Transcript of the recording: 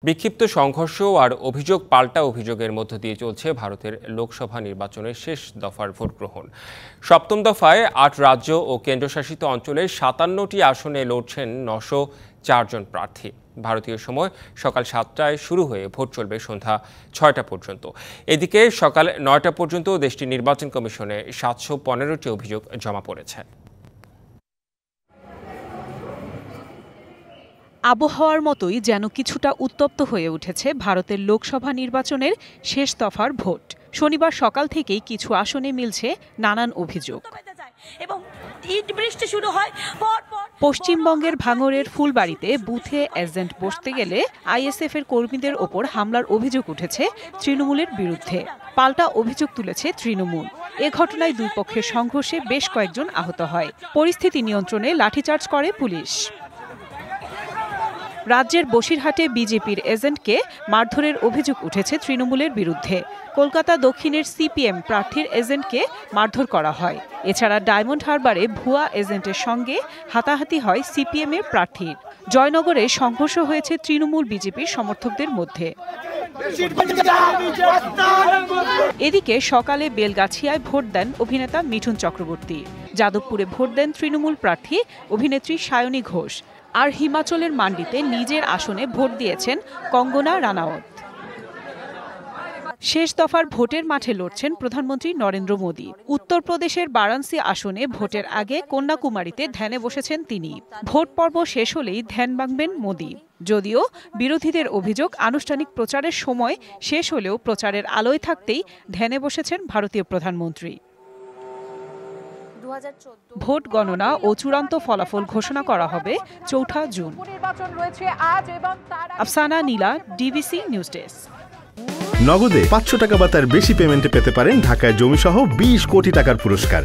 বিক্ষিপ্ত সংঘর্ষ আর অভিযোগ পাল্টা অভিযোগের মধ্য দিয়ে চলছে ভারতের লোকসভা নির্বাচনের শেষ দফার ভোট গ্রহণ। সপ্তম দফায় ৮ রাজ্য ও কেন্দ্রশাসিত অঞ্চলের ৫৭টি আসনে লড়ছেন ৯০৪ জন প্রার্থী। ভারতীয় সময় সকাল ৭টায় শুরু হয়ে ভোট চলবে সন্ধ্যা ৬টা পর্যন্ত। এদিকে সকাল ৯টা পর্যন্ত দেশটির নির্বাচন কমিশনে ৭১৫টি অভিযোগ জমা পড়েছে। আবহাওয়ার মতোই যেন কিছুটা উত্তপ্ত হয়ে উঠেছে ভারতের লোকসভা নির্বাচনের শেষ দফার ভোট। শনিবার সকাল থেকেই কিছু আসনে মিলছে নানান অভিযোগ। পশ্চিমবঙ্গের ভাঙড়ের ফুলবাড়িতে বুথে এজেন্ট বসতে গেলে আইএসএফ এর কর্মীদের ওপর হামলার অভিযোগ উঠেছে তৃণমূলের বিরুদ্ধে। পাল্টা অভিযোগ তুলেছে তৃণমূল। এ ঘটনায় দুই পক্ষের সংঘর্ষে বেশ কয়েকজন আহত হয়। পরিস্থিতি নিয়ন্ত্রণে লাঠিচার্জ করে পুলিশ। রাজ্যের বসিরহাটে বিজেপির এজেন্টকে মারধরের অভিযোগ উঠেছে তৃণমূলের বিরুদ্ধে। কলকাতা দক্ষিণের সিপিএম প্রার্থীর এজেন্টকে মারধর করা হয়। এছাড়া ডায়মন্ড হারবারে ভুয়া এজেন্টের সঙ্গে হাতাহাতি হয় সিপিএম এর প্রার্থীর। জয়নগরে সংঘর্ষ হয়েছে তৃণমূল বিজেপির সমর্থকদের মধ্যে। এদিকে সকালে বেলগাছিয়ায় ভোট দেন অভিনেতা মিঠুন চক্রবর্তী। যাদবপুরে ভোট দেন তৃণমূল প্রার্থী অভিনেত্রী সায়নী ঘোষ। আর হিমাচলের মান্ডিতে নিজের আসনে ভোট দিয়েছেন কঙ্গনা রানাওত। শেষ দফার ভোটের মাঠে লড়ছেন প্রধানমন্ত্রী নরেন্দ্র মোদী। উত্তরপ্রদেশের বারাণসী আসনে ভোটের আগে কন্যাকুমারীতে ধ্যানে বসেছেন তিনি। ভোট পর্ব শেষ হলেই ধ্যান ভাঙবেন মোদী। যদিও বিরোধীদের অভিযোগ, আনুষ্ঠানিক প্রচারের সময় শেষ হলেও প্রচারের আলোয় থাকতেই ধ্যানে বসেছেন ভারতীয় প্রধানমন্ত্রী। ভোট গণনা ও চূড়ান্ত ফলাফল ঘোষণা করা হবে ৪ জুন। আফসানা নীলা, ডিবিসি নিউজ ডেস্ক। নগদে ৫০০ টাকা বা তার বেশি পেমেন্টে পেতে পারেন ঢাকায় জমিসহ ২০ কোটি টাকার পুরস্কার।